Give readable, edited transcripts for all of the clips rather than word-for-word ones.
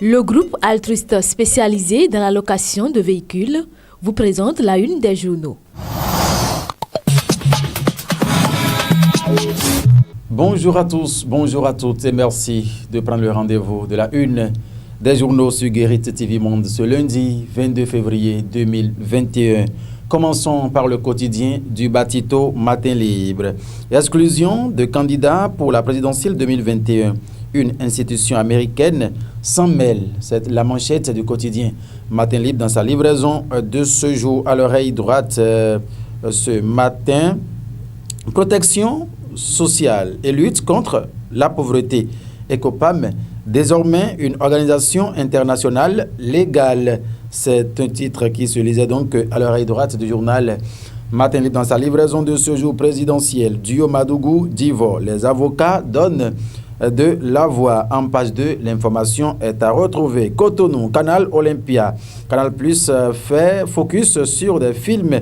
Le groupe altruiste spécialisé dans la location de véhicules vous présente la une des journaux. Bonjour à tous, bonjour à toutes et merci de prendre le rendez-vous de la une des journaux sur Guérit TV Monde ce lundi 22 février 2021. Commençons par le quotidien du Batito Matin Libre. Exclusion de candidats pour la présidentielle 2021. Une institution américaine s'en mêle. C'est la manchette du quotidien Matin Libre dans sa livraison de ce jour à l'oreille droite ce matin. Protection sociale et lutte contre la pauvreté. ECOPAM, désormais une organisation internationale légale. C'est un titre qui se lisait donc à l'oreille droite du journal Matin Libre dans sa livraison de ce jour présidentiel. Duo Madougou-Divo. Les avocats donnent de la voix. En page 2, l'information est à retrouver. Cotonou, Canal Olympia. Canal Plus fait focus sur des films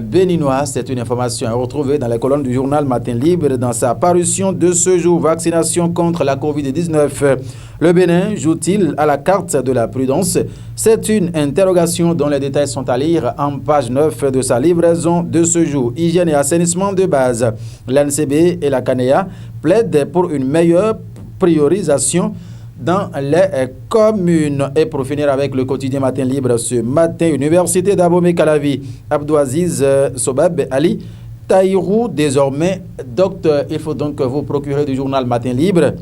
béninois. C'est une information à retrouver dans les colonnes du journal Matin Libre dans sa parution de ce jour. Vaccination contre la Covid-19. Le Bénin joue-t-il à la carte de la prudence? C'est une interrogation dont les détails sont à lire en page 9 de sa livraison de ce jour. Hygiène et assainissement de base. L'ANCB et la CANEA plaident pour une meilleure priorisation dans les communes. Et pour finir avec le quotidien Matin Libre ce matin, Université d'Abomey-Calavi, Abdouaziz Sobab Ali Taïrou, désormais docteur. Il faut donc vous procurer du journal Matin Libre,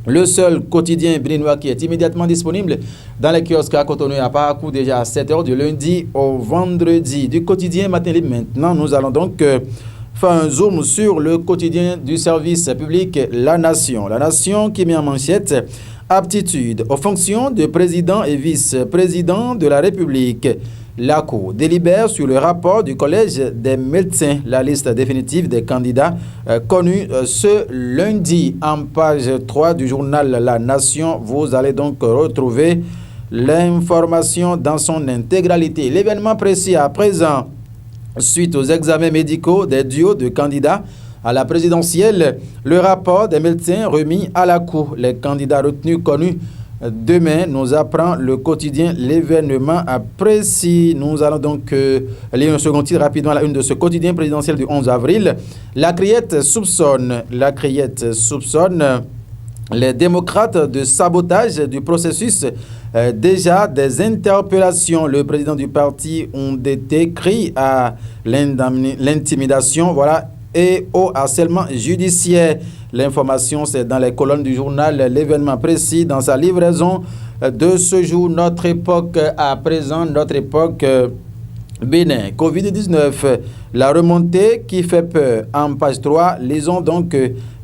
le seul quotidien béninois qui est immédiatement disponible dans les kiosques à Cotonou à Parakou déjà à 7h du lundi au vendredi. Du quotidien Matin Libre maintenant, nous allons donc faire un zoom sur le quotidien du service public La Nation. La Nation qui met en manchette aptitude aux fonctions de président et vice-président de la République. La Cour délibère sur le rapport du Collège des médecins. La liste définitive des candidats connus ce lundi. En page 3 du journal La Nation, vous allez donc retrouver l'information dans son intégralité. L'événement précis à présent, suite aux examens médicaux des duos de candidats à la présidentielle, le rapport des médecins remis à la Cour. Les candidats retenus connus demain, nous apprend le quotidien l'événement précis. Nous allons donc lire un second titre rapidement à la une de ce quotidien présidentiel du 11 avril. La Criette soupçonne les démocrates de sabotage du processus. Déjà des interpellations. Le président du parti ont été cris à l'intimidation, voilà, et au harcèlement judiciaire. L'information, c'est dans les colonnes du journal l'événement précis dans sa livraison de ce jour. Notre époque à présent, notre époque Bénin. Covid-19, la remontée qui fait peur. En page 3, lisons donc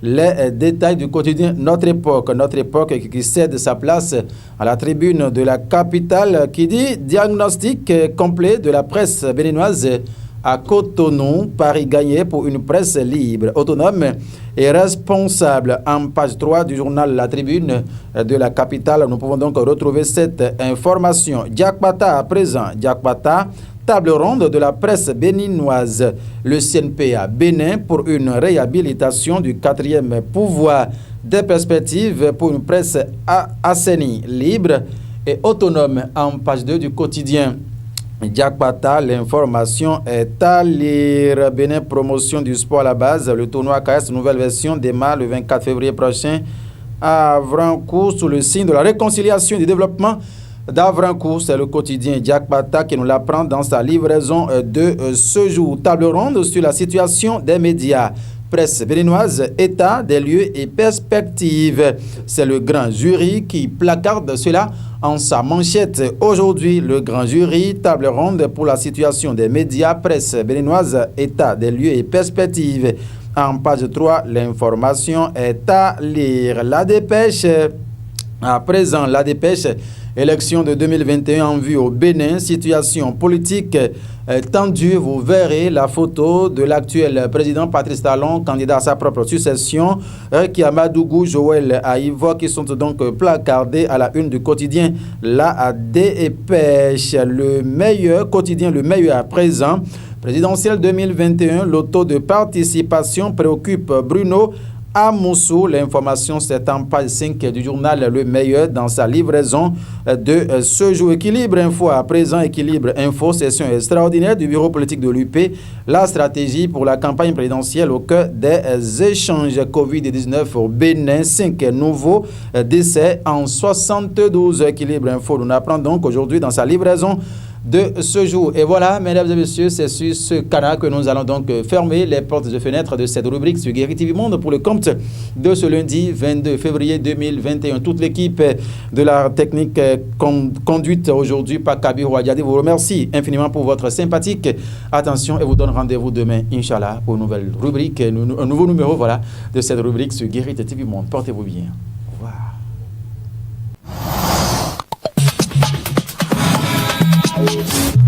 les détails du quotidien Notre époque qui cède sa place à la tribune de la capitale qui dit diagnostic complet de la presse béninoise à Cotonou, Paris gagné pour une presse libre, autonome et responsable. En page 3 du journal La Tribune de la capitale, nous pouvons donc retrouver cette information. Diakpata à présent, Diakpata, table ronde de la presse béninoise. Le CNPA Bénin pour une réhabilitation du 4e pouvoir. Des perspectives pour une presse assainie, libre et autonome. En page 2 du quotidien Diakpata, l'information est à lire. Bénin, promotion du sport à la base. Le tournoi KS nouvelle version démarre le 24 février prochain à Avrancourt sous le signe de la réconciliation et du développement d'Avrancourt. C'est le quotidien Diakpata qui nous l'apprend dans sa livraison de ce jour. Table ronde sur la situation des médias. Presse béninoise, état des lieux et perspectives. C'est le grand jury qui placarde cela en sa manchette. Aujourd'hui, le grand jury, table ronde pour la situation des médias, presse béninoise, état des lieux et perspectives. En page 3, l'information est à lire. La dépêche, à présent, la dépêche, élection de 2021 en vue au Bénin, situation politique tendue. Vous verrez la photo de l'actuel président Patrice Talon, candidat à sa propre succession, qui a Madougou, Joël Aïvo, qui sont donc placardés à la une du quotidien La Dépêche. Le meilleur quotidien, le meilleur à présent. Présidentielle 2021, le taux de participation préoccupe Bruno à Moussou. L'information, c'est en page 5 du journal Le Meilleur dans sa livraison de ce jour. Équilibre Info à présent, Équilibre Info, session extraordinaire du bureau politique de l'UP. La stratégie pour la campagne présidentielle au cœur des échanges Covid-19 au Bénin. 5 nouveaux décès en 72. Équilibre Info, nous apprend donc aujourd'hui dans sa livraison de ce jour. Et voilà, mesdames et messieurs, c'est sur ce canal que nous allons donc fermer les portes et fenêtres de cette rubrique sur Guéri TV Monde pour le compte de ce lundi 22 février 2021. Toute l'équipe de la technique conduite aujourd'hui par Kabir Ouadiadi vous remercie infiniment pour votre sympathique attention et vous donne rendez-vous demain, Inch'Allah, pour une nouvelle rubrique, un nouveau numéro de cette rubrique sur Guéri TV Monde. Portez-vous bien.